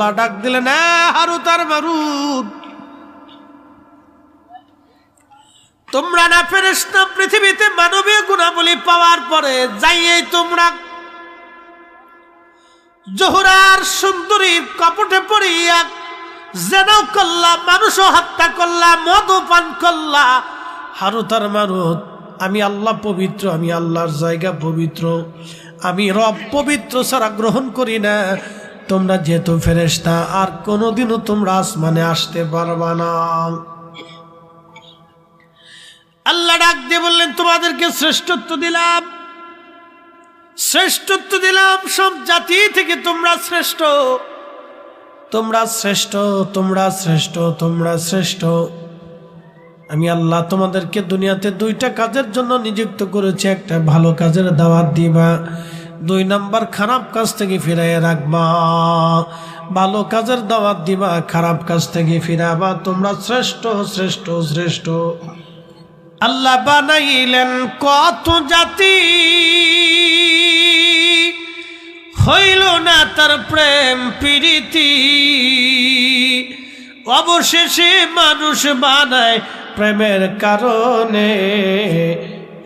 আল্লাহ ডাক দিলেন, হারুত আর মারুত, তোমরা না ফেরেশতা পৃথিবীতে মানবীয় গুণাবলী পাওয়ার পরে যাইয়েই তোমরা জোহরার সুন্দরীর কপটে পড়িয়া জেনাও করলা, মানুষও হত্যা করলা, মদও পান করলা। হারুত আর মারুত, আমি আল্লাহ পবিত্র, আমি আল্লাহর জায়গা পবিত্র, আমি রব পবিত্র ছাড়া গ্রহণ করি না। তোমরা যেহেতু ফেরেশতা, আর কোনোদিনও তোমরা আসমানে আসতে পারবা না। আল্লাহ ডাক দিয়ে বললেন, তোমাদেরকে শ্রেষ্ঠত্ব দিলাম, শ্রেষ্ঠত্ব দিলাম, সব জাতি থেকে তোমরা শ্রেষ্ঠ, তোমরা শ্রেষ্ঠ, তোমরা শ্রেষ্ঠ, তোমরা শ্রেষ্ঠ। আমি আল্লাহ তোমাদেরকে দুনিয়াতে দুইটা কাজের জন্য নিযুক্ত করেছি, একটা ভালো কাজের দাওয়াত দিবা, 2 নাম্বার খারাপ কাজ থেকে ফিরাইয়া রাখবা। ভালো কাজের দাওয়াত দিবা, খারাপ কাজ থেকে ফিরাবা, তোমরা শ্রেষ্ঠ, শ্রেষ্ঠ, শ্রেষ্ঠ। আল্লাহ বানাইলেন কত জাতি, হইল না তার প্রেম প্রীতি, অবশেষে মানুষ বানায় প্রেমের কারণে,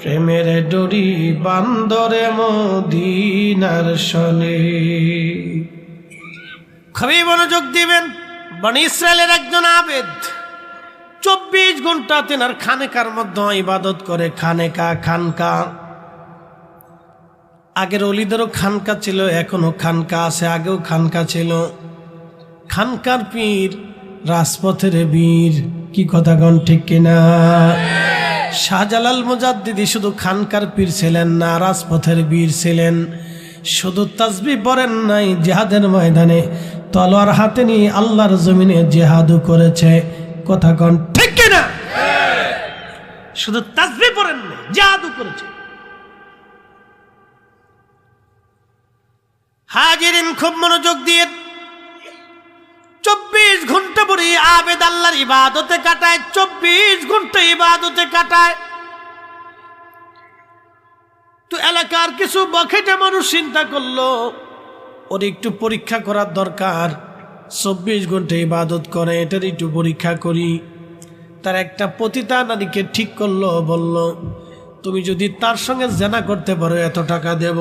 প্রেমের ডোরি বান্দরে মদিনার শনে। খুবই মনোযোগ দিবেন। বনি ইসরায়েলের একজন আবেদ 24 ঘন্টা তেনার খানেকার মধ্যে ইবাদত করে। খানেকা, খানকা, আগের অলিদেরও খানকা ছিল, এখনো খানকা আছে, আগেও খানকা ছিল। খানকার পীর রাজপথের বীর, কি কথা কন ঠিক কিনা? শাহজালাল মুজাদ্দিদি শুধু খানকার পীর ছিলেন না, রাজপথের বীর ছিলেন। শুধু তাসবিহ পড়েন নাই, জিহাদের ময়দানে তলোয়ার হাতে নিয়ে আল্লাহর জমিনে জিহাদও করেছে, কথা কন ঠিক কিনা? শুধু তাসবিহ পড়েন নাই, জিহাদও করেছে। হাজিরিন, খুব মনোযোগ দিয়ে 24 ঘন্টা পরে আবেদ আল্লাহর ইবাদতে কাটায়, 24 ঘন্টা ইবাদতে কাটায়। তো এলাকার কিছু বখেটে মানুষ চিন্তা করলো, ওর একটু পরীক্ষা করার দরকার, 24 ঘন্টা ইবাদত করে, এটার একটু পরীক্ষা করি। তার একটা পতিতা নারীকে ঠিক করলো, বলল, তুমি যদি তার সঙ্গে জেনা করতে পারো এত টাকা দেব।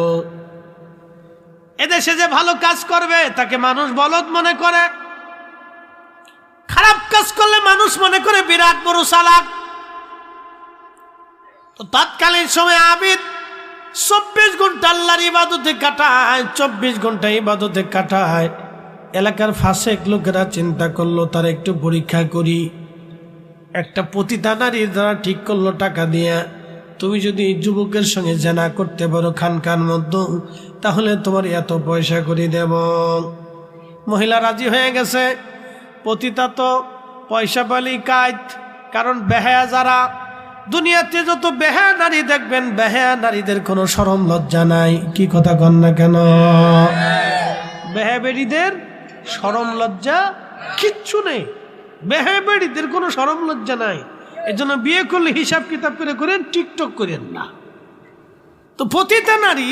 এদেশে যে ভালো কাজ করবে তাকে মানুষ বলদ মনে করে, খারাপ কাজ করলে মানুষ মনে করে বিরাট বড় চালাক। তো তৎকালীন সময় আবিদ 24 ঘন্টা আল্লাহর ইবাদতে কাটায়, 24 ঘন্টা ইবাদতে কাটায়। এলাকার ফাসেক লোকেরা চিন্তা করলো, তার একটু পরীক্ষা করি। একটা পতিতা নারীর দ্বারা ঠিক করলো টাকা দিয়া, তুমি যদি যুবকের সঙ্গে জেনা করতে পারো খানকার মধ্যে, তাহলে তোমার এত পয়সা করে দেব। মহিলা রাজি হয়ে গেছে। পতিতা তো পয়সা পালি কাজ, কারণ বেহায়া যারা দুনিয়াতে যত বেহায়া নারী দেখবেন, বেহায়া নারীদের কোনো শরম লজ্জা নাই, কি কথা কন না কেন? বেহায়া বেড়িদের শরম লজ্জা কিচ্ছু নেই, বেহায়া বেড়িদের কোনো শরম লজ্জা নাই। এজন্য বিয়ে করলে হিসাব কিতাব করে করেন, টিকটক করেন না। তো পতিতা নারী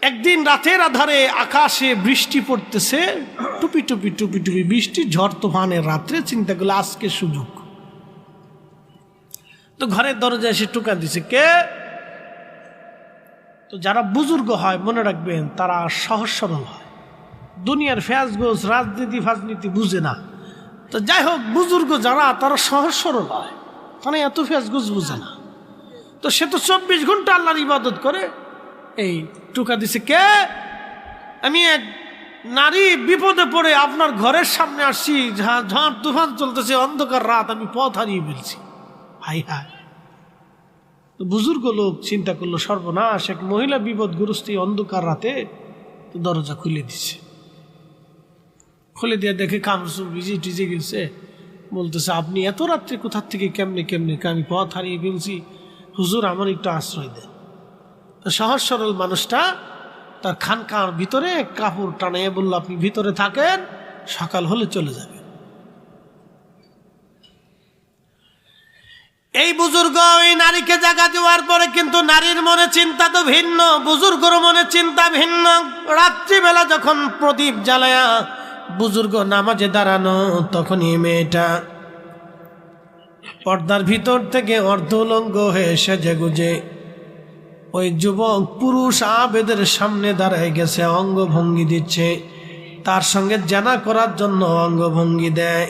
একদিন রাতের আধারে আকাশে বৃষ্টি পড়তেছে, টুপি টুপি টুপি টুপি বৃষ্টি, ঝড় তুফানের রাত্রে চিন্তা করলে আজকে সুযোগ। তো ঘরের দরজায় এসে টোকা দিছে, কে? তো যারা বুজুর্গ হয় মনে রাখবেন, তারা সহজ সরল হয়, দুনিয়ার ফ্যাজগোজ রাজনীতি ফাজনীতি বুঝে না। তো যাই হোক, বুজুর্গ যারা তারা সহজ সরল হয়, তারা এত ফ্যাজগোজ বুঝে না। তো সে তো 24 ঘন্টা আল্লাহর ইবাদত করে। এই টোকা দিছে, কে? আমি এক নারী বিপদে পড়ে আপনার ঘরের সামনে আসছি, ঝড় তুফান চলতেছে, অন্ধকার রাত, আমি পথ হারিয়ে ফেলছি। High high. তো বুজুর্গ লোক চিন্তা করলো, সর্বনাশ, এক মহিলা বিপদগ্রস্ত অন্ধকার রাতে। তো দরজা খুলে দিচ্ছে, খুলে দিয়ে দেখে কামরুল ভিজে টিজে গেছে। বলতেছে, আপনি এত রাত্রে কোথার থেকে কেমনে কেমনে? আমি পথ হারিয়ে ফেলছি, হুজুর আমার একটু আশ্রয় দেন। তো সহজ সরল মানুষটা তার খানকার ভিতরে কাপড় টানিয়ে বলল, আপনি ভিতরে থাকেন, সকাল হলে চলে যাবে। এই বুজুর্গ ওই নারীকে জায়গা দেওয়ার পরে কিন্তু নারীর মনে চিন্তা তো ভিন্ন, বুজুর্গর মনে চিন্তা ভিন্ন। রাত্রিবেলা যখন প্রদীপ জ্বালায়া বুজুর্গ নামাজে দাঁড়ানো, তখনই মেয়েটা পর্দার ভিতর থেকে অর্ধউলঙ্গ হয়ে সেজে গুজে ওই যুবক পুরুষ আবেদের সামনে দাঁড়ায় গেছে, অঙ্গভঙ্গি দিচ্ছে, তার সঙ্গে জানা করার জন্য অঙ্গভঙ্গি দেয়,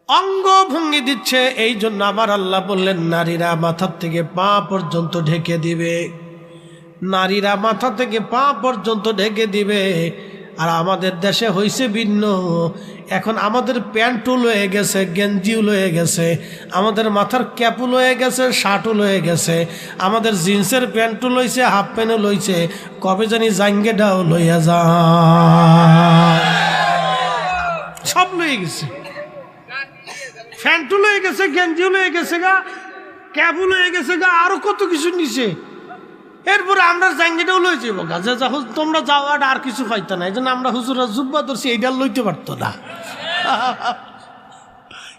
অঙ্গভঙ্গি দিচ্ছে। এই জন্য আমার আল্লাহ বললেন নারীরা মাথার থেকে পা পর্যন্ত ঢেকে দিবে, নারীরা মাথা থেকে পা পর্যন্ত ঢেকে দিবে। আর আমাদের দেশে হয়েছে ভিন্ন, এখন আমাদের প্যান্টও লয়ে গেছে, গেঞ্জিও লয়ে গেছে, আমাদের মাথার ক্যাপও লয়ে গেছে, শার্টও লয়ে গেছে, আমাদের জিন্সের প্যান্টও লইছে, হাফ প্যান্টও লইছে, কবে জানি জাঙ্গেটাও লইয়া যায়, সব লয়ে গেছে, প্যান্টও লয়ে গেছে, গেঞ্জিও লয়ে গেছে গা, ক্যাপও লয়ে গেছে গা, আরো কত কিছু নিছে। এরপরে আমরা জাঙ্গিটাও লই যাবো গাছে, তোমরা যাও আর কিছু পাইতো না, এই জন্য আমরা হুজুরা জুব্বা ধরছি, এইটা লইতে পারতো না।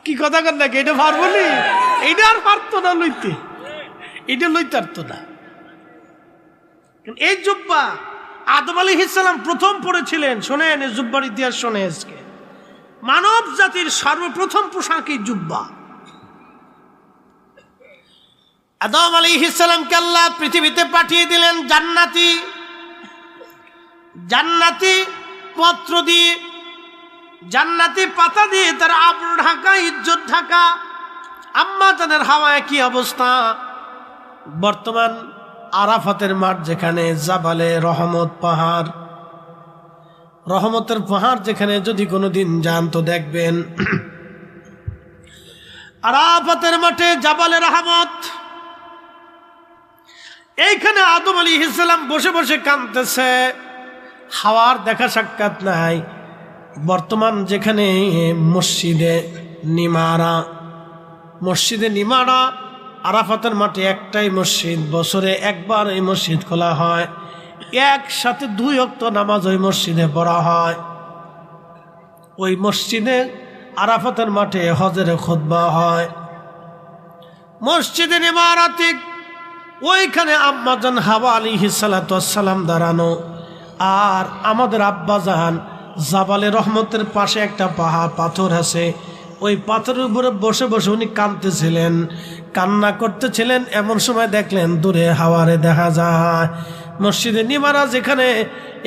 কি কথা কর নাকি, এটা পারবো নি, এইটা আর পারতো না লইতে, এইটা লইতে পারতো না। এই জুব্বা আদম আলাইহিস সালাম প্রথম পড়েছিলেন। শোনেন, এই জুব্বার ইতিহাস শোনে। আজকে মানব জাতির সর্বপ্রথম পোশাক এই জুব্বা। আদম আলাইহিস সালামকে আল্লাহ পৃথিবীতে পাঠিয়ে দিলেন জান্নাতি, জান্নাতি পত্র দিয়ে, জান্নাতি পাতা দিয়ে, তার আবরু ঢাকা, ইজ্জত ঢাকা। আম্মা তাদের হাওয়ায় কি অবস্থা? বর্তমান আরাফাতের মাঠ যেখানে, জাবালে রহমত পাহাড়, রহমতের পাহাড় যেখানে যদি কোনোদিন যান তো দেখবেন আরাফাতের মাঠে জাবালে রহমত, এইখানে আদম আলাইহিস সালাম বসে বসে কাঁদতেছে, হাওয়ার দেখা সাক্ষাৎ নাই। বর্তমান যেখানে মসজিদে নিমারা, মসজিদে নিমারা আরাফাতের মাঠে একটাই মসজিদ, বছরে একবার এই মসজিদ খোলা হয়, একসাথে 2 ওয়াক্ত নামাজ ওই মসজিদে পড়া হয়। ওই মসজিদে আরাফাতের মাঠে হজের খুতবা হয়। মসজিদে নিমারাতে ওইখানে আম্মাজান হাওয়া আলাইহিস সালাতু ওয়াস সালাম দাঁড়ানো, আর আমাদের আব্বাজান জাবালে রহমতের পাশে একটা পাহাড় পাথর আছে, ওই পাথরের উপরে বসে বসে উনি কাঁদতেছিলেন, কান্না করতেছিলেন। এমন সময় দেখলেন দূরে হাওয়ারে দেখা যায়। মসজিদে নিমারা যেখানে,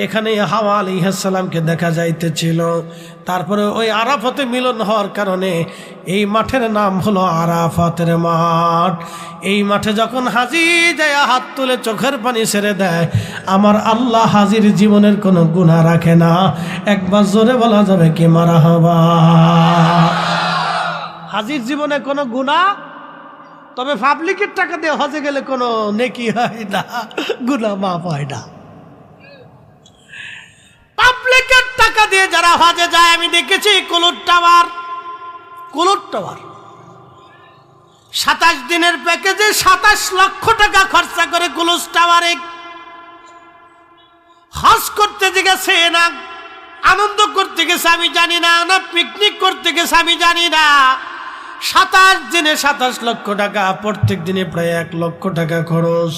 এখানে হাওয়া আলাইহিস সালামকে দেখা যাইতেছিল। তারপরে ওই আরাফাতে মিলন হওয়ার কারণে এই মাঠের নাম হলো আরাফাতের মাঠ। এই মাঠে যখন হাজি যায় হাত তুলে চোখের পানি ছেড়ে দেয়, আমার আল্লাহ হাজির জীবনের কোনো গুনাহ রাখে না। একবার জোরে বলা যাবে কি মারহাবা। হাজির জীবনে কোনো গুনাহ, তবে পাবলিকের টাকা দিয়ে হজে গেলে কোনো নেকি হয় না, গুনাহ মাফ হয় না। পাবলিকের টাকা দিয়ে যারা হজে যায়, আমি দেখেছি কুলুট টাওয়ার, কুলুট টাওয়ার 27 দিনের প্যাকেজে 27 লক্ষ টাকা খরচা করে কুলুট টাওয়ারে হজ করতে গেছে, না আনন্দ করতে গেছে আমি জানি না, না পিকনিক করতে গেছে আমি জানি না। 27 দিনে 27 লক্ষ টাকা, প্রত্যেক দিনে প্রায় 1 লক্ষ টাকা খরচ।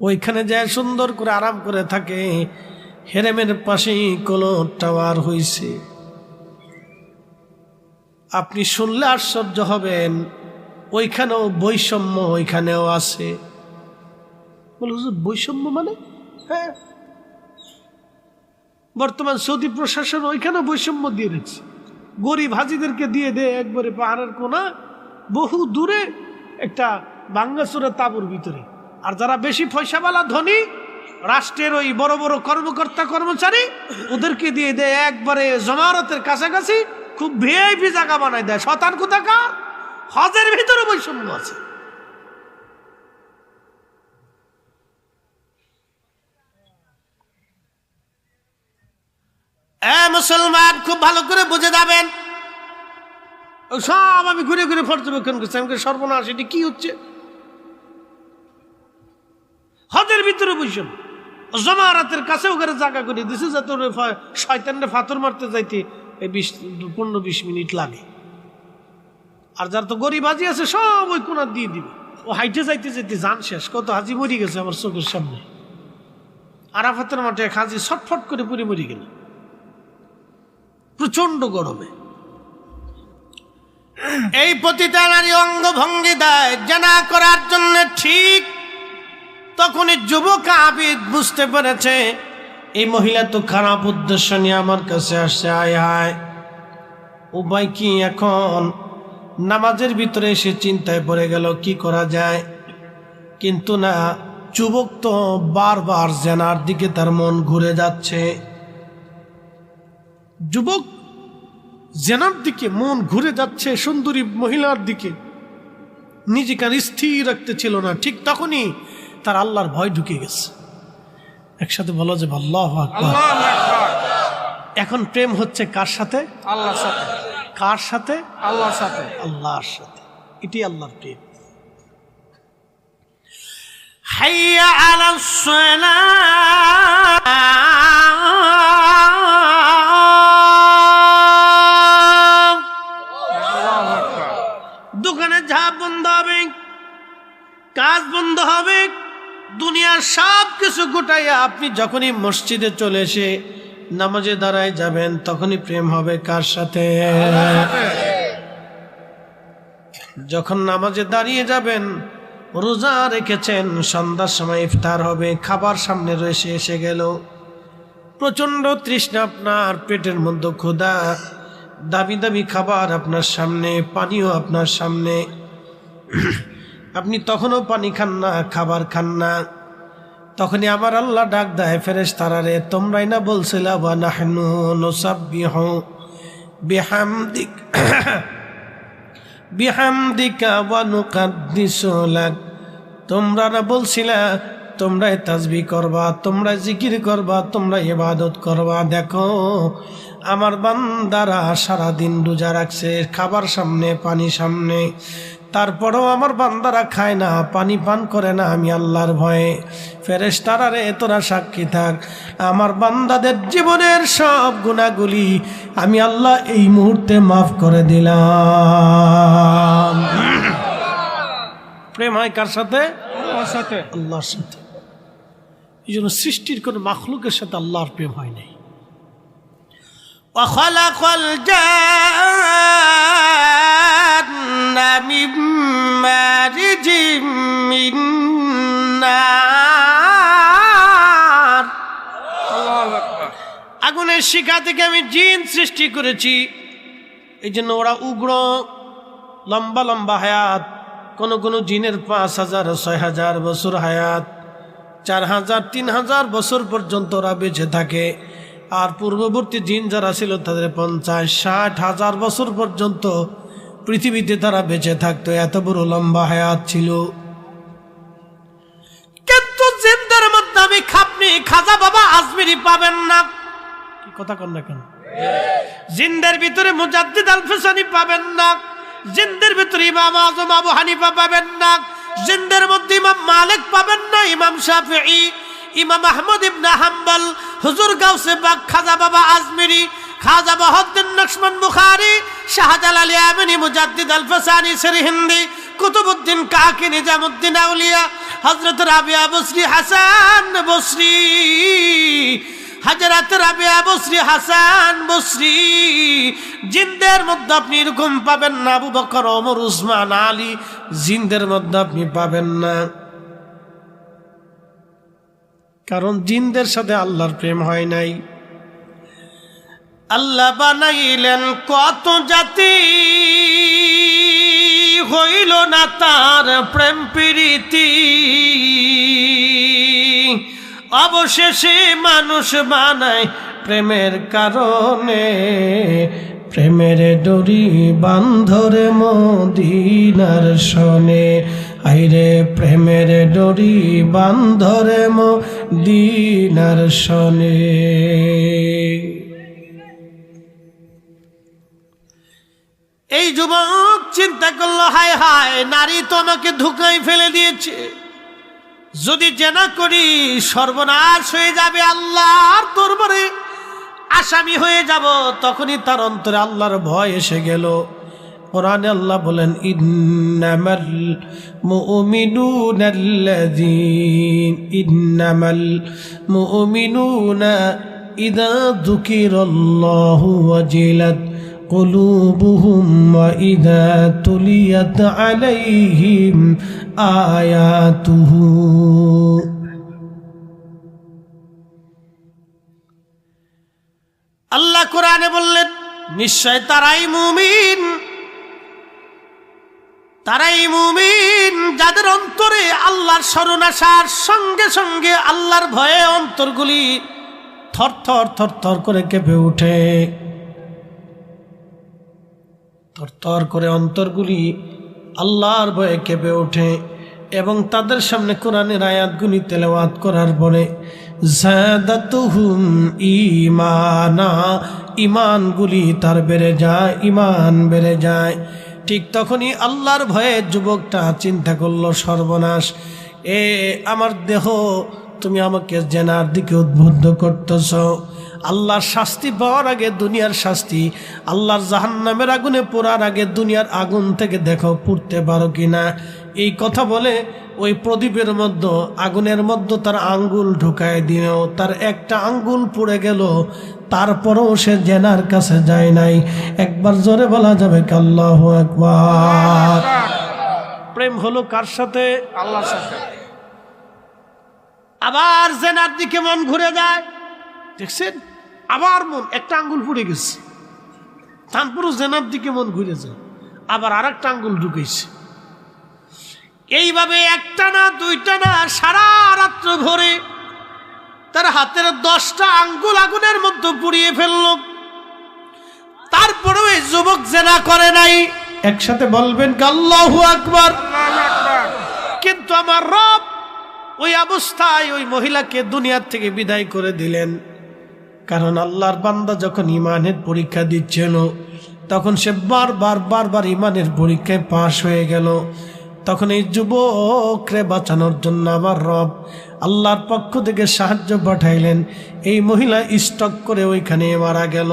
ওইখানে যায় সুন্দর করে আরাম করে থাকে। হেরেমের পাশেই কুলুট টাওয়ার হইছে। আপনি শুনলে আশ্চর্য হবেন, ওইখানেও বৈষম্য ওইখানেও আছে। বলে হুজুর বৈষম্য মানে? হ্যাঁ, বর্তমান সৌদি প্রশাসন ওইখানেও বৈষম্য দিয়ে রেখেছে। গরিব হাজিদেরকে দিয়ে দেয় একবারে পাহাড়ের কোনা, বহু দূরে একটা ভাঙ্গাচোরা তাঁবুর ভিতরে। আর যারা বেশি পয়সাওয়ালা ধনী, রাষ্ট্রের ওই বড় বড় কর্মকর্তা কর্মচারী, ওদেরকে দিয়ে দেয় একবারে জমারতের কাছাকাছি, খুব ভিআইপি জায়গা বানায় দেয়। শতান কোথাকার? হজের ভিতরে বৈষম্য আছে। মুসলমান খুব ভালো করে বুঝে যাবেন। সব আমি ঘুরে ঘুরে পর্যবেক্ষণ করছি, আমাকে সর্বনাশ, এটি কি হচ্ছে? হজের ভিতরে বৈষম্য, জমারাতের কাছে ওখানে জায়গা করে দিছে যাতে শয়তানরে ফাতর মারতে যাইতে 15-20 মিনিট লাগে। আর যার তো গরিব হাজি আছে সব ওই কোনা দিয়ে দিবে। ও হাইটে যাইতে যাইতে জান শেষ, কত হাজি মরি গেছে আমার চোখের সামনে। আরাফাতের মাঠে খাজি ছটফট করে পুড়ে মরে গেল প্রচন্ড গরমে। এই পতিতা নারী অঙ্গভঙ্গি দেয় জানা করার জন্য, ঠিক তখনই যুবক আবিদ বুঝতে পেরেছে এই মহিলা তো খারাপ উদ্দেশ্য নিয়ে আমার কাছে আসছে। আয় হায়, উপায় কি এখন? নামাজের ভিতরে এসে চিন্তায় পড়ে গেল কি করা যায়। কিন্তু না, যুবক তো বারবার জেনার দিকে তার মন ঘুরে যাচ্ছে। যুবক জেনার দিকে মন ঘুরে যাচ্ছে, সুন্দরী মহিলার দিকে, নিজেকে আর স্থির রাখতে ছিল না। ঠিক তখনই তার আল্লাহর ভয় ঢুকে গেছে। একসাথে বলো যে আল্লাহু আকবার। এখন প্রেম হচ্ছে কার সাথে? আল্লাহর সাথে। কার সাথে? আল্লাহর সাথে। আল্লাহর সাথে। এটি আল্লাহর প্রেম। হাইয়া আলাস সালাহ, দোকানে ঝাঁপ বন্ধ হবে, কাজ বন্ধ হবে, দুনিয়ার সব কিছু গোটাইয়া আপনি যখনই মসজিদে চলে এসে নামাজে দাঁড়ায় যাবেন, তখনই প্রেম হবে কার সাথে? যখন নামাজে দাঁড়িয়ে যাবেন, রোজা রেখেছেন, সন্ধ্যার সময় ইফতার হবে, খাবার সামনে রয়েছে, এসে গেল, প্রচন্ড তৃষ্ণা, আপনার পেটের মধ্যে ক্ষুধা, দামি দামি খাবার আপনার সামনে, পানিও আপনার সামনে, আপনি তখনও পানি খান না, খাবার খান না। তখনই আমার আল্লাহ ডাক দেয় ফেরেশতারা রে, তোমরাই না বলছিলা ওয়া নাহনু নুসাব্বিহু বিহামদিকা ওয়া নুকাদ্দিসু লাক, তোমরা না বলছিলা তোমরাই তাসবিহ করবা, তোমরা জিকির করবা, তোমরা ইবাদত করবা। দেখো আমার বান্দারা সারাদিন রোজা রাখছে, খাবার সামনে, পানি সামনে, তারপরেও আমার বান্দারা খায় না, পানি পান করে না, আমি আল্লাহর ভয়ে। ফেরেশতারা রে, তোরা সাক্ষী থাক, আমার বান্দাদের জীবনের সব গুনাহগুলি আমি আল্লাহ এই মুহূর্তে মাফ করে দিলাম। প্রেম হয় কার সাথে? আল্লাহর সাথে। আল্লাহর সাথে। এই জন্য সৃষ্টির কোন মাখলুকের সাথে আল্লাহর প্রেম হয় নাই। وخلق الجن من مارج من نار, আল্লাহু আকবার। আগুনের শিখা থেকে আমি জিন সৃষ্টি করেছি। এই জন্য ওরা উগ্র, লম্বা লম্বা হায়াত। কোন কোন জিনের 5000 6000 বছর হায়াত, 4000 3000 বছর পর্যন্ত ওরা বেঁচে থাকে। আর পূর্ববর্তী জিন যারা ছিল তাদের 50-60 বছর পর্যন্ত পৃথিবীতে তারা বেঁচে থাকতো, এত বড় লম্বা হায়াত ছিল। কিন্তু জিনদের মধ্যে আমি খাজা বাবা আজমিরি পাবেন না। কি কথা কন না কেন? জিনদের ভিতরে মুজাদ্দিদ আল ফিসানি পাবেন না, জিনদের ভিতরে ইমাম আজম আবু হানিফা পাবেন না, জিনদের মধ্যে ইমাম মালিক পাবেন না, ইমাম শাফিঈ, ইমাম আহমদ ইবনে হাম্বল, হুজুর গাউসে পাক খাজা বাবা আজমিরি, খাজা বাহাউদ্দিন নকশবন্দ বুখারী, শাহজালাল ইয়ামানি, মুজাদ্দিদ আল ফিসানি সিরহিন্দি, কুতুবউদ্দিন কাকি, নিজামউদ্দিন আউলিয়া, হযরত রাবিয়া বসরি, হাসান বসরি, হযরত রাবিয়া বসরি, হাসান বসরি। জিনদের মধ্যে আপনি এরকম পাবেন না আবু বকর, ওমর, উসমান, আলী, জিনদের মধ্যে আপনি পাবেন না। কারণ জিনদের সাথে আল্লাহর প্রেম হয় নাই। আল্লাহ বানাইলেন কত জাতি, হইল না তার প্রেম প্রীতি, অবশেষে মানুষ বানায় প্রেমের কারণে, প্রেমের ডোরি বান্ধরে মদিনার শনে, আইরে প্রেমের ডোরি বান্ধরে মদিনার শনে। এই যুবক চিন্তা করলো, হায় হায়, নারী তো আমাকে ধোঁকায় ফেলে দিয়েছে, যদি জেনা করি সর্বনাশ হয়ে যাবে, আল্লাহর দরবারে আসামি হয়ে যাব। তখনই তার অন্তরে আল্লাহর ভয় এসে গেল। কোরআনে আল্লাহ বলেন ইন্নামাল মুমিনুনা ইযা যুকিরাল্লাহু ওয়াজিলাত قلوبهم وإذا تليت عليهم آياته আল্লাহ কোরআনে বললেন নিশ্চয় তারাই মুমিন যাদের অন্তরে আল্লাহর স্মরণ আসার সঙ্গে সঙ্গে আল্লাহর ভয়ে অন্তরগুলি থরথর থরথর করে কেঁপে ওঠে। থরথর করে অন্তরগুলি আল্লাহর ভয়ে কেঁপে ওঠে এবং তাদের সামনে কোরআনের আয়াতগুলি তেলাওয়াত করার পরে যাদাতুহুম ঈমানা, ঈমানগুলি তার ঈমান বেড়ে যায়। ঠিক তখনই আল্লাহর ভয়ে যুবকটা চিন্তা করলো, সর্বনাশ, আমার দেহ তুমি আমাকে জেনার দিকে উদ্বুদ্ধ করতেছ। আল্লাহর শাস্তি পাওয়ার আগে দুনিয়ার শাস্তি, আল্লাহর জাহান্নামের আগুনে পোড়ার আগে দুনিয়ার আগুন থেকে দেখো পুড়তে পারো কিনা। এই কথা বলে ওই প্রদীপের মধ্যে আগুনের মধ্যে তার আঙ্গুল ঢুকায় দিল, তার একটা আঙ্গুল পুড়ে গেল, তারপরেও সে জেনার কাছে যায় নাই। একবার জোরে বলা যাবে কি আল্লাহু আকবার। প্রেম হলো কার সাথে? আল্লাহর সাথে। আবার জেনার দিকে মন ঘুরে যায়, দেখছেন, আবার মন একটা আঙ্গুল পুড়ে গেছে, তারপরও জেনার দিকে মন ঘুরে যায়, আবার আর একটা আঙ্গুল ঢুকেছে। এইভাবে একটা না দুইটা না, সারা রাত্র ভরে তার হাতের 10টা আঙ্গুল আগুনের মধ্যে পুড়িয়ে ফেলল। তারপরেও এই যুবক জেনা করে নাই। একসাথে বলবেন কি আল্লাহু আকবার। কিন্তু আমার রব ওই অবস্থায় ওই মহিলাকে দুনিয়ার থেকে বিদায় করে দিলেন। কারণ আল্লাহর বান্দা যখন ইমানের পরীক্ষা দিচ্ছিল তখন সে বারবার ইমানের পরীক্ষায় পাশ হয়ে গেল। তখন এই যুবকরে বাঁচানোর জন্য আবার রব আল্লাহর পক্ষ থেকে সাহায্য পাঠাইলেন। এই মহিলা স্টক করে ওইখানে মারা গেল।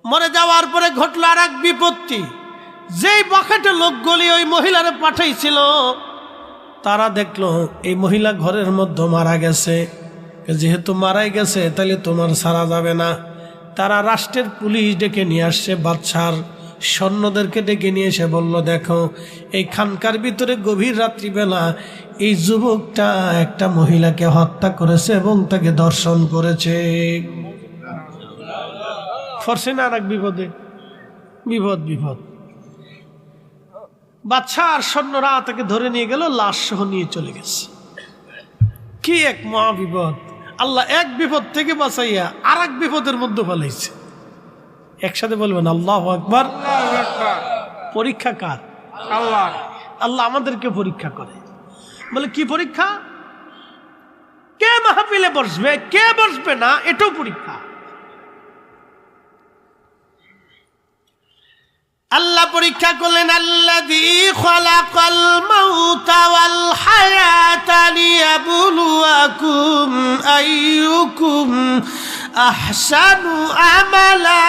মরে যাওয়ার পরে ঘটল আর এক বিপত্তি। যেই বখাটে লোকগুলি ওই মহিলারে পাঠাইছিল তারা দেখলো এই মহিলা ঘরের মধ্যে মারা গেছে। যেহেতু মারাই গেছে তাহলে তোমার ছাড়া যাবে না। তারা রাষ্ট্রের পুলিশ ডেকে নিয়ে আসছে, বাদশার সৈন্যদেরকে ডেকে নিয়ে এসে বলল, দেখো এই খানকার ভিতরে গভীর রাত্রিবেলা এই যুবকটা একটা মহিলাকে হত্যা করেছে এবং তাকে ধর্ষণ করেছে। ফরসে না আর এক বিপদ। বাদশা আর সৈন্যরা তাকে ধরে নিয়ে গেল, লাশ সহ নিয়ে চলে গেছে। কি এক মহা বিপদ! আল্লাহ এক বিপদ থেকে বাঁচাইয়া আর এক বিপদের মধ্যে ফেলাইছে। একসাথে বলবেন আল্লাহু আকবার। পরীক্ষা কার? আল্লাহ। আল্লাহ আমাদেরকে পরীক্ষা করে। বলে কি পরীক্ষা? কে মাহফিলে বসবে, কে বসবে না, এটাও পরীক্ষা। আল্লাহ পরীক্ষা করলেন, আল্লাযী খালাকাল মাউতা ওয়াল হায়াতা লিয়াবলুয়াকুম আইয়ুকুম আহসানু আমালা।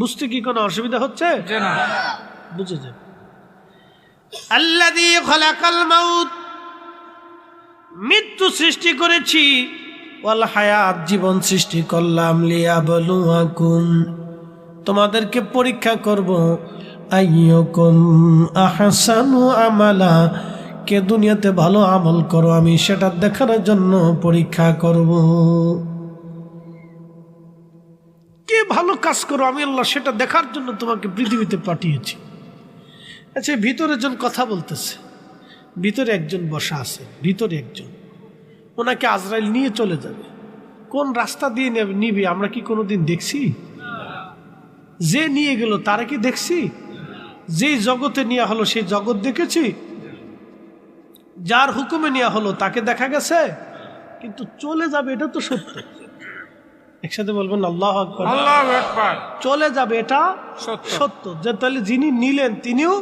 বুঝতে কি কোনো অসুবিধা হচ্ছে? না, বুঝে যান। আল্লাযী খালাকাল মাউত, মৃত্যু সৃষ্টি করেছি, ওয়াল হায়াত, জীবন সৃষ্টি করলাম, লিয়াবলুয়াকুম, তোমাদেরকে পরীক্ষা করব, আইয়ুকুম আহসানু আমালা, কে দুনিয়াতে ভালো আমল করো আমি সেটা দেখার জন্য পরীক্ষা করব। কে ভালো কাজ করো আমি আল্লাহ সেটা দেখার জন্য তোমাকে পৃথিবীতে পাঠিয়েছি। আচ্ছা, ভিতরে জন কথা বলতেছে, ভিতরে একজন বসা আছে, ভিতরে একজন, ওনাকে আজরাইল নিয়ে চলে যাবে। কোন রাস্তা দিয়ে নিবে আমরা কি কোনোদিন দেখছি? যে নিয়ে গেল তারা কি দেখছি? যেই জগতে নেওয়া হলো সেই জগৎ দেখেছি? যার হুকুমে নেওয়া হলো তাকে দেখা গেছে? কিন্তু চলে যাবে এটা তো সত্য। একসাথে বলবেন আল্লাহু আকবার। আল্লাহু আকবার। চলে যাবে এটা সত্য। যে তাহলে যিনি নিলেন তিনিও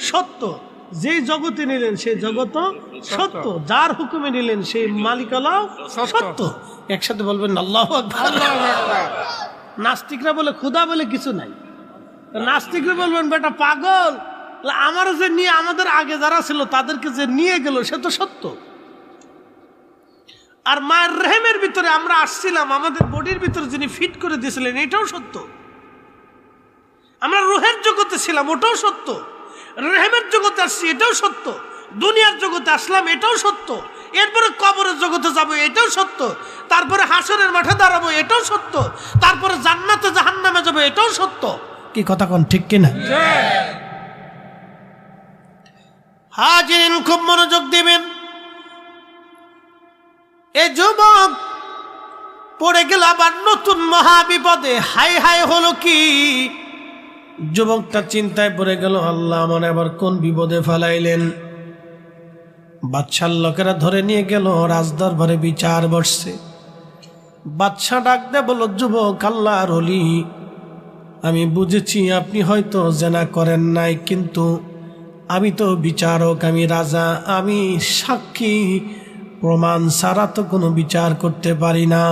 সত্য, যেই জগতে নিলেন সেই জগৎ সত্য, যার হুকুমে নিলেন সেই মালিক হলো সত্য। একসাথে বলবেন আল্লাহু আকবার। আল্লাহু আকবার। নাস্তিকরা বলে খোদা বলে কিছু নাই, নাস্তিকরা বলবেন বেটা পাগল, আমার যে নিয়ে আমাদের আগে যারা ছিল তাদেরকে যে নিয়ে গেল সে তো সত্য। আর মায়ের রেহেমের ভিতরে আমরা আসছিলাম, আমাদের বডির ভিতরে যিনি ফিট করে দিয়েছিলেন এটাও সত্য। আমরা রুহের জগতে ছিলাম ওটাও সত্য, রেহেমের জগতে আসছি এটাও সত্য, দুনিয়ার জগতে আসলাম এটাও সত্য, এরপরে কবরের জগতে যাব এটাও সত্য, তারপরে হাসরের মাঠে দাঁড়াবো এটাও সত্য, তারপরে জান্নাতে জাহান্নামে যাবো এটাও সত্য। কি কথা কোন ঠিক কিনা? হাজিরিন খুব মনোযোগ দিবেন। এই যুবক পড়ে গেল আবার নতুন মহাবিপদে। হাই হাই হলো কি, যুবকটা চিন্তায় পড়ে গেল, আল্লাহ আমার আবার কোন বিপদে ফেলাইলেন। বাদশার লোকেরা ধরে নিয়ে গেল, রাজদরবারে বিচার বসছে। বাদশা ডাক দে বলল, যুবক আল্লাহর ওলি, আমি বুঝেছি আপনি হয়তো জেনা করেন নাই, কিন্তু আমি তো বিচারক, আমি রাজা, আমি সাক্ষী প্রমাণ ছাড়া তো কোনো বিচার করতে পারি না।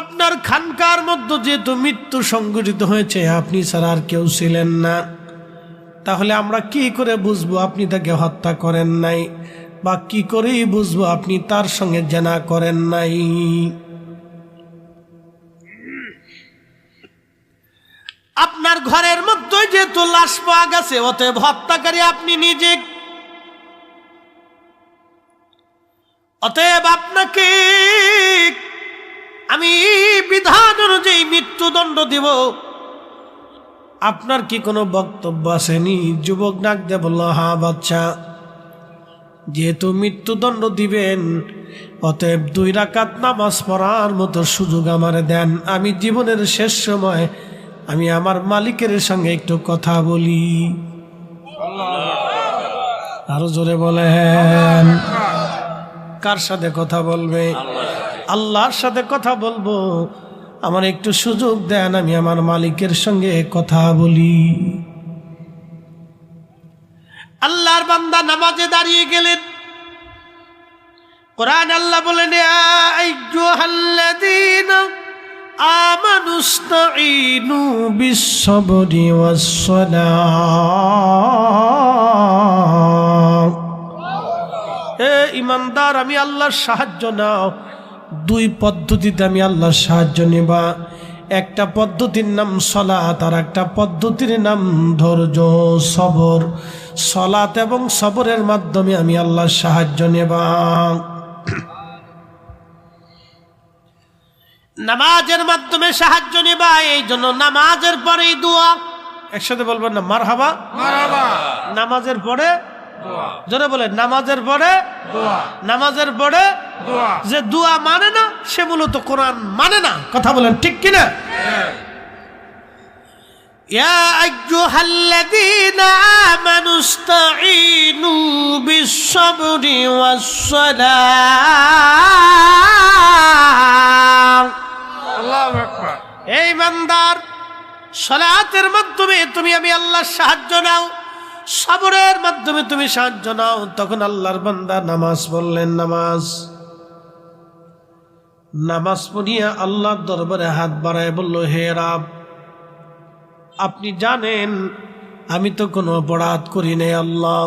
আপনার খানকার মধ্যে যেহেতু মৃত্যু সংঘটিত হয়েছে, আপনি ছাড়া আর কেউ ছিলেন না, তাহলে আমরা কি করে বুঝবো আপনি তাকে হত্যা করেন নাই, বা কি করেই বুঝবো আপনি তার সঙ্গে জেনা করেন নাই? আপনার ঘরের মধ্যে যেহেতু লাশ পাওয়া গেছে, অতএব হত্যাকারী আপনি নিজে, অতএব আপনাকে আমি বিধান অনুযায়ী মৃত্যুদণ্ড দিব। আপনার কি কোনো বক্তব্য আসেনি? যুবক ডাক দিয়ে বলল, হ্যাঁ বাচ্চা, যেহেতু মৃত্যুদণ্ড দিবেন, অতএব 2 রাকাত নামাজ পড়ার মতো সুযোগ আমারে দেন। আমি জীবনের শেষ সময় আমি আমার মালিকের সঙ্গে একটু কথা বলি। আরো জোরে বলেন। কার সাথে কথা বলবে? আল্লাহর সাথে কথা বলবো। আমার একটু সুযোগ দেন, আমি আমার মালিকের সঙ্গে কথা বলি। আল্লাহর বান্দা নামাজে দাঁড়িয়ে গেলেন। কোরআন আল্লাহ বলেন, ইয়া আইয়ুহাল্লাযীনা আমানুস্তাঈনু বিস-সাবরি ওয়াস-সালাহ। হে ঈমানদার, আমি আল্লাহর সাহায্য নাও। 2 পদ্ধতিতে আমি আল্লাহর সাহায্য নেবা। একটা পদ্ধতির নাম সালাত, আর একটা পদ্ধতির নাম ধৈর্য, সবর। সালাত এবং সবরের মাধ্যমে আমি আল্লাহর সাহায্য নেবা। নামাজের মাধ্যমে সাহায্য নেবা, এই জন্য নামাজের পরেই দোয়া। একসাথে বলবেন না মারহাবা? মারহাবা। নামাজের পরে দোয়া। জোরে বলেন, নামাজের পরে দোয়া। নামাজের পরে দোয়া। যে দোয়া মানে না সে মূলত কোরআন মানে না। কথা বলেন ঠিক কিনা? ইয়া আইয়ুহাল্লাযীনা আমানুস্তাঈনু বিস-সাবরি ওয়াস-সালাহ। আল্লাহু আকবার। এই বান্দার সালাতের মাধ্যমে তুমি আমি আল্লাহর সাহায্য নাও, সবরের মাধ্যমে তুমি সাহায্য নাও। তখন আল্লাহর বান্দা নামাজ পড়লেন। নামাজ পড়িয়া আল্লাহর দরবারে হাত বাড়ায় বলল, হে রাব, আপনি জানেন আমি তো কোনো অপরাধ করি নাই। আল্লাহ,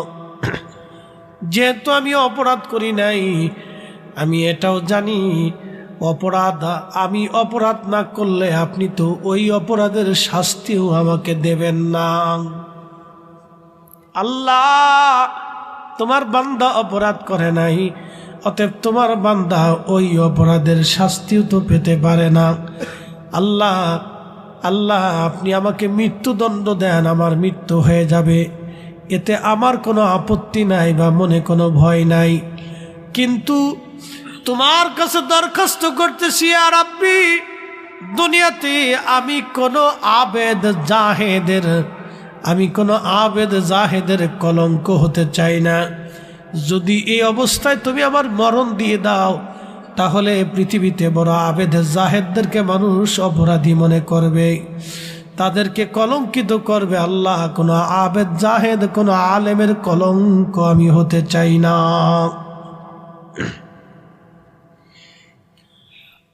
যেহেতু আমি অপরাধ করি নাই, আমি এটাও জানি আমি অপরাধ না করলে আপনি তো ওই অপরাধের শাস্তিও আমাকে দেবেন না। আল্লাহ, তোমার বান্দা অপরাধ করে নাই, অতএব তোমার বান্দা ওই অপরাধের শাস্তিও তো পেতে পারে না। আল্লাহ, আপনি আমাকে মৃত্যুদণ্ড দেন, আমার মৃত্যু হয়ে যাবে, এতে আমার কোনো আপত্তি নাই বা মনে কোনো ভয় নাই। কিন্তু তোমার কাছে দরখাস্ত করতেছি, আর আপনি দুনিয়াতে আমি কোনো আবেদ জাহেদের কলঙ্ক হতে চাই না। যদি এই অবস্থায় তুমি আমার মরণ দিয়ে দাও, তাহলে পৃথিবীতে বড় আবেদ জাহেদদেরকে মানুষ অপরাধী মনে করবে। তাদেরকে কলঙ্কিত করবে আল্লাহ। কোনো আবেদ জাহেদ, কোনো আলেমের কলঙ্ক আমি হতে চাই না।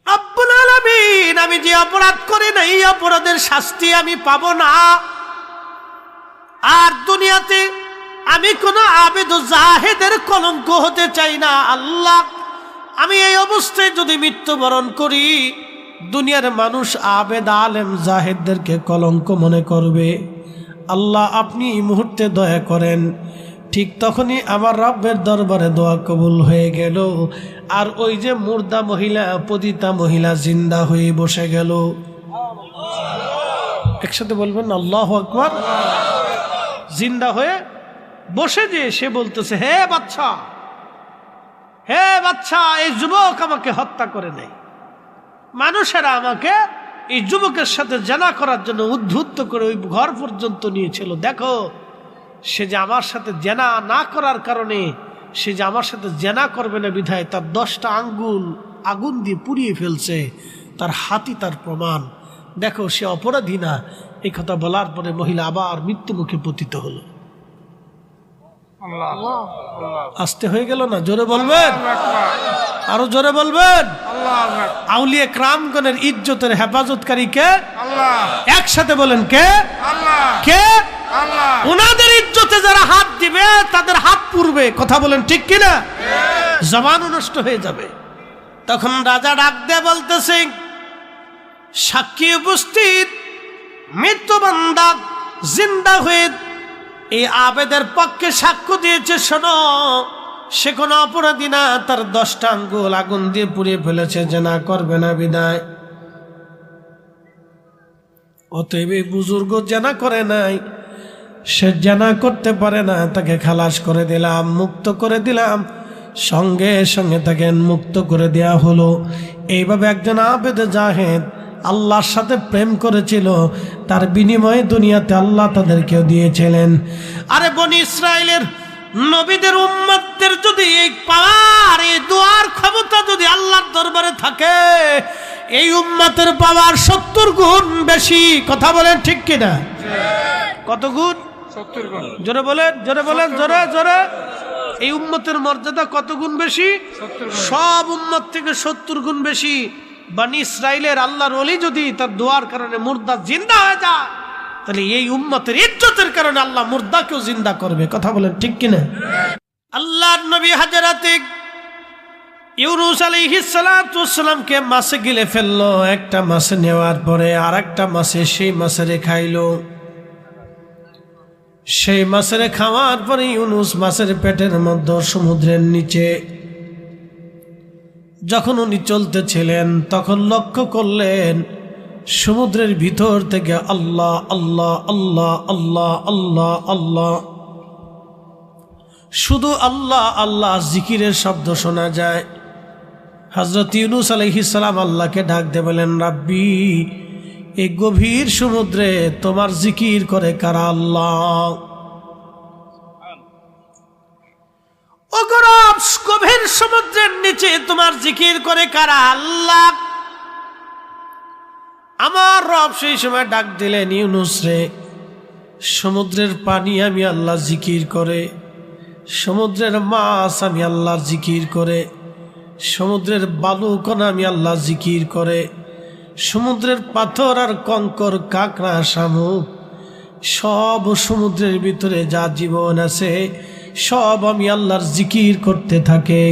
রব্বুল আলামিন, আমি যে অপরাধ করি না এই অপরাধের শাস্তি আমি পাবো না। আর দুনিয়াতে আমি কোনো আবেদ ও জাহেদের কলঙ্ক হতে চাই না আল্লাহ। আমি এই অবস্থায় যদি মৃত্যুবরণ করি, দুনিয়ার মানুষ আবেদ আলেম জাহেদদেরকে কলঙ্ক মনে করবে। আল্লাহ, আপনি এই মুহূর্তে দয়া করেন। ঠিক তখনই আমার রব্বের দরবারে দোয়া কবুল হয়ে গেল। আর ওই যে মুর্দা মহিলা, পতিতা মহিলা জিন্দা হয়ে বসে গেল। একসাথে বলবেন আল্লাহু আকবার। জিন্দা হয়ে বসে যে সে বলতেছে, হে বাচ্চা, হে বাচ্চা, এই যুবক আমাকে হত্যা করে নাই। মানুষেরা আমাকে এই যুবকের সাথে জেনা করার জন্য উদ্ধুত্ত করে ওই ঘর পর্যন্ত নিয়েছিল। দেখো, সে যে আমার সাথে জেনা না করার কারণে, সে যে আমার সাথে জেনা করবে না বিধায় তার 10টা আঙ্গুল আগুন দিয়ে পুড়িয়ে ফেলছে। তার হাতই তার প্রমাণ। দেখো, সে অপরাধী না। এই কথা বলার পরে মহিলা আবার মৃত্যুমুখে পতিত হলো। আসতে হয়ে গেল না? জোরে বলবেন, আরো জোরে বলবেন। আউলিয়া ক্রামগণের ইজ্জতের হেফাজতকারী কে? একসাথে বলেন, কে? কে? ওনাদের ইজ্জতে যারা হাত দিবে তাদের হাত পুড়বে। কথা বলেন ঠিক কিনা? জবানও নষ্ট হয়ে যাবে। তখন রাজা ডাক দিয়ে বলতেছে, সাক্ষী উপস্থিত, মৃত্যুবান্দা জিন্দা হয়ে এই আবেদের পক্ষে সাক্ষ্য দিয়েছে। শোনো, সে কোনো অপরাধী না। তার 10টা আঙ্গুল আগুন দিয়ে পুড়িয়ে ফেলেছে জেনা করবে না বিদায়। অতএব এই বুজুর্গ জেনা করে নাই, সে জেনা করতে পারে না। তাকে খালাস করে দিলাম, মুক্ত করে দিলাম। সঙ্গে সঙ্গে তাকে মুক্ত করে দেয়া হলো। এইভাবে একজন আবেদ জাহেদ আল্লাহর সাথে প্রেম করেছিল, তার বিনিময়ে দুনিয়াতে আল্লাহ তাদেরকেও দিয়েছিলেন। আরে বনি ইসরায়েলের নবীদের উম্মতদের যদি এই পাওয়ার, এই দোয়ার ক্ষমতা যদি আল্লাহর দরবারে থাকে, এই উম্মতের পাওয়ার 70 গুণ বেশি। কথা বলেন ঠিক কিনা? কত গুণ? 70 গুণ। জোরে বলেন, জোরে বলেন, জোরে জোরে। এই উম্মতের মর্যাদা কত গুণ বেশি? সব উম্মত থেকে 70 গুণ বেশি। বনি ইসরাইলের আল্লাহর ওলি যদি তার দোয়ার কারণে মুর্দা জিন্দা হয়ে যায়, তাহলে এই উম্মতের ইজ্জতের কারণে আল্লাহ মুর্দাকেও জিন্দা করবে। কথা বলেন ঠিক কিনা? আল্লাহর নবী হযরত ইউনূস আলাইহিস সালাতু ওয়াস সালামকে মাছে গিলে ফেললো। একটা মাছে নেওয়ার পরে আরেকটা মাছে সেই মাছেরে খাইলো। সেই মাছেরে খাওয়ার পরে ইউনূস মাছের পেটের মধ্যে সমুদ্রের নিচে যখন উনি চলতেছিলেন, তখন লক্ষ্য করলেন সমুদ্রের ভিতর থেকে আল্লাহ আল্লাহ আল্লাহ আল্লাহ আল্লাহ আল্লাহ, শুধু আল্লাহ আল্লাহ জিকিরের শব্দ শোনা যায়। হযরত ইউনূস আলাইহিস সালাম আল্লাহকে ডাক দিয়ে বলেন, রাব্বি, এই গভীর সমুদ্রে তোমার জিকির করে কারা? আল্লাহ। ও গরব, গভীর সমুদ্রের নিচে তোমার জিকির করে কারা? আল্লাহ। আমার রব সেই সময় ডাক দিলেন, ইউনূস রে, সমুদ্রের পানি আমি আল্লাহ জিকির করে, সমুদ্রের মাছ আমি আল্লাহর জিকির করে, সমুদ্রের বালুকণা আমি আল্লাহ জিকির করে, সমুদ্রের পাথর আর কঙ্কর, কাঁকড়া, শামুক, সব সমুদ্রের ভিতরে যা জীবন আছে সব আমি আল্লাহর জিকির করতে থাকে।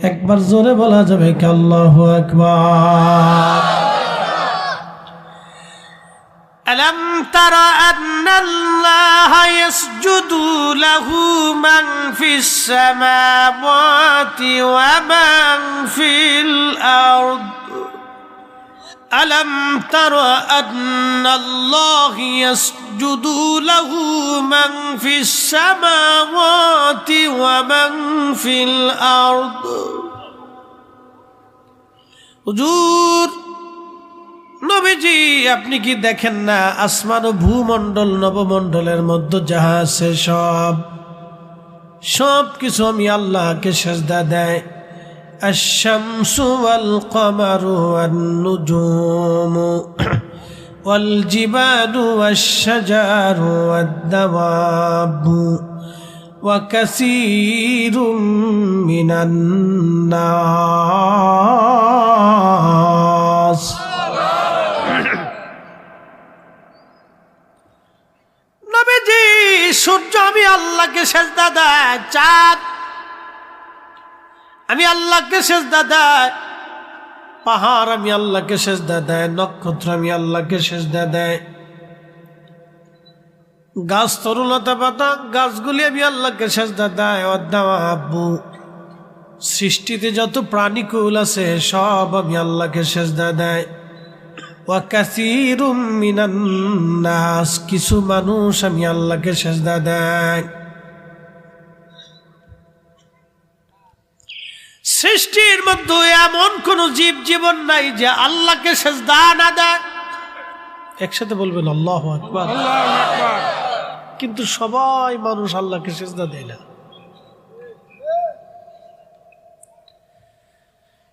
একবার জোরে বলা যাবে কি আল্লাহু আকবার? ألم تر أن الله يسجد له من في السماوات ومن في الأرض ألم تر أن الله يسجد له من في السماوات ومن في الأرض হুজুর নবীজি, আপনি কি দেখেন না আসমান ও ভূমণ্ডল নবমণ্ডলের মধ্যে যাহা আছে সব কিছু আমি আল্লাহকে সেজদা দেয়। আশ-শামসু ওয়াল কমারু ওয়ান নুজুমু والجبال والشجر والدواب وكثير من الناس নবীজি সূর্য আমি আল্লাহকে সেজদা দেয়, চাঁদ আমি আল্লাহকে সেজদা দেয়, পাহাড় আমি আল্লাহকে সেজদা দেয়, নক্ষত্র আমি আল্লাহকে সেজদা দেয়, গাছ তরুলতা পাতা গাছগুলি আমি আল্লাহকে সেজদা দেয়, আব্বু সৃষ্টিতে যত প্রাণীকুল আছে সব আমি আল্লাহকে সেজদা দেয়, ওয়া কাসীরুম মিনান নাস কিছু মানুষ আমি আল্লাহকে সেজদা দেয়। সৃষ্টির মধ্যে এমন কোন জীব জীবন নাই যে আল্লাহকে সেজদা না দেয়। একসাথে বলবেন আল্লাহু আকবার। আল্লাহু আকবার। কিন্তু সবাই মানুষ আল্লাহকে সেজদা দেয় না।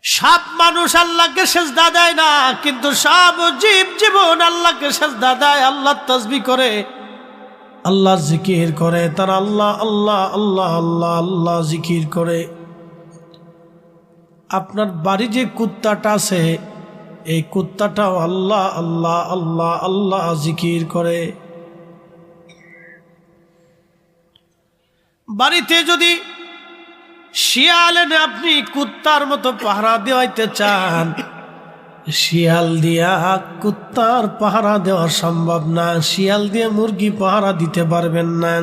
সব মানুষ আল্লাহকে সেজদা দেয় না, কিন্তু সব জীব জীবন আল্লাহকে সেজদা দেয়, আল্লাহ তাসবিহ করে, আল্লাহ জিকির করে, তারা আল্লাহ আল্লাহ আল্লাহ আল্লাহ আল্লাহ জিকির করে। আপনার বাড়ি যে কুত্তাটা আছে এই কুত্তাটাও আল্লাহ আল্লাহ আল্লাহ আল্লাহ জিকির করে। বাড়িতে যদি শিয়াল এনে আপনি কুত্তার মতো পাহারা দেওয়াইতে চান, শিয়াল দিয়া কুত্তার পাহারা দেওয়া সম্ভব না, শিয়াল দিয়ে মুরগি পাহারা দিতে পারবেন না,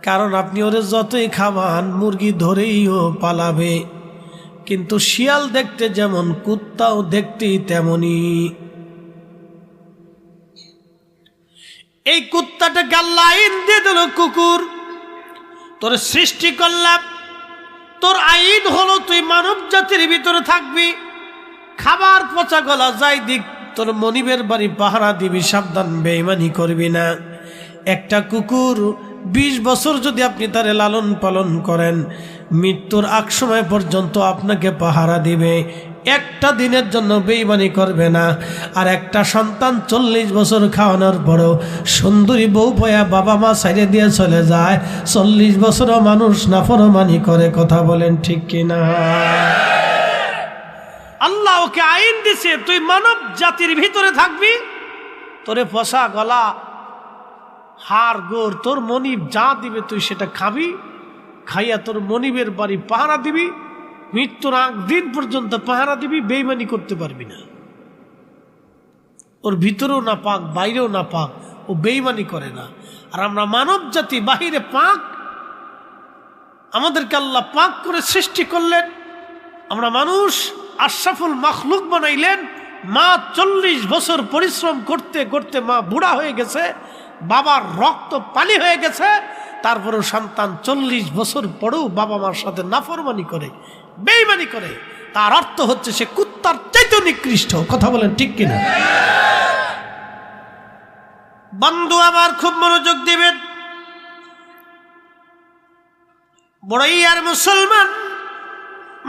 কারণ আপনি ওরে যতই খাওয়ান মুরগি ধরেইও পালাবে। কিন্তু শিয়াল দেখতে যেমন কুত্তাও দেখতেই তেমনি। এই কুত্তাটাকে আল্লাহ আইন দিয়ে দিল, কুকুর তোর সৃষ্টি করলাম, তোর আইন হলো তুই মানব জাতির ভিতরে থাকবি, খাবার পচা গলা যাই দিক তোর মনিবের বাড়ি পাহারা দিবি, সাবধান বেঈমানি করবি না। একটা কুকুর 20 বছর যদি আপনি তারে লালন পালন করেন, মৃত্যুর আগ সময় পর্যন্ত আপনাকে পাহারা দিবে, একটা দিনের জন্য বেঈমানি করবে না। আর একটা সন্তান 40 বছর খাওয়ানোর পরেও সুন্দরী বউ পয়া বাবা মা সাইডে দিয়ে চলে যায়, 40 বছরও মানুষ নাফরমানি করে। কথা বলেন ঠিক কিনা? আল্লাহ ওকে আইন দিছে তুই মানব জাতির ভিতরে থাকবি, তোরে পচা গলা হাড় গোড় তোর মনিব যা দিবে তুই সেটা খাবি, খাইয়া তোর মনিবের বাড়ি পাহারা দিবি, মৃত্যুর আগ দিন পর্যন্ত পাহারা দিবি, বেঈমানি করতে পারবি না। ওর ভিতরেও না পাক বাইরেও না পাক, ও বেঈমানি করে না। আর আমরা মানব জাতি বাহিরে পাক, আমাদেরকে আল্লাহ পাক করে সৃষ্টি করলেন, আমরা মানুষ আশরাফুল মাখলুক বানাইলেন। মা 40 বছর পরিশ্রম করতে করতে মা বুড়া হয়ে গেছে, বাবার রক্ত পানি হয়ে গেছে, তারপরেও সন্তান 40 বছর পরেও বাবা মার সাথে নাফরমানি করে, বেঈমানি করে। তার অর্থ হচ্ছে সে কুত্তার চাইতে নিকৃষ্ট। কথা বলেন ঠিক কিনা? বন্ধু আমার খুব মনোযোগ দিবেন, বড়ই আর মুসলমান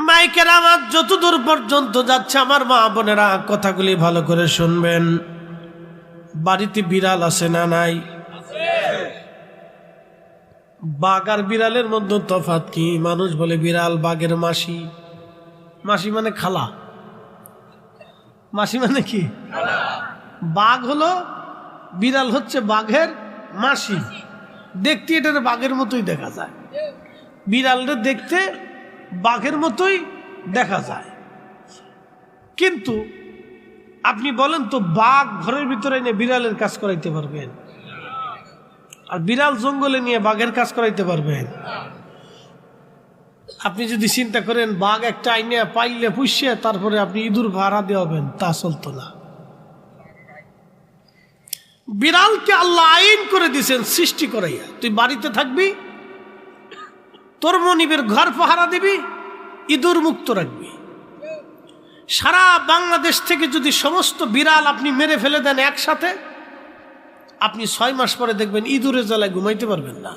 মাইকের আওয়াজ যতদূর পর্যন্ত যাচ্ছে আমার মা বোনেরা কথাগুলি ভালো করে শুনবেন। বাড়িতে বিড়াল আছে না নাই? বাঘ আর বিড়ালের মধ্যে তফাৎ কি? মানুষ বলে বিড়াল বাঘের মাসি, মাসি মানে খালা, মাসি মানে কি? বাঘ হলো, বিড়াল হচ্ছে বাঘের মাসি। দেখতে এটা বাঘের মতোই দেখা যায়, বিড়ালটা দেখতে বাঘের মতোই দেখা যায়। কিন্তু আপনি বলেন তো, বাঘ ঘরের ভিতরে এনে বিড়ালের কাজ করাইতে পারবেন? আর বিড়াল জঙ্গলে নিয়ে বাঘের কাজ করাইতে পারবেন? আপনি যদি চিন্তা করেন বাঘ একটা আইনে পাইলে পুষিয়ে তারপরে আপনি ইঁদুর ভাড়া দেওয়াবেন, তা চলতো না। বিড়ালকে আল্লাহ আইন করে দিয়েছেন সৃষ্টি করাইয়া, তুই বাড়িতে থাকবি, তোর মনিবের ঘর পাহারা দিবি, ইঁদুর মুক্ত রাখবি। সারা বাংলাদেশ থেকে যদি সমস্ত বিড়াল আপনি মেরে ফেলে দেন একসাথে, আপনি 6 মাস পরে দেখবেন ইঁদুরের জ্বালায় ঘুমাইতে পারবেন না।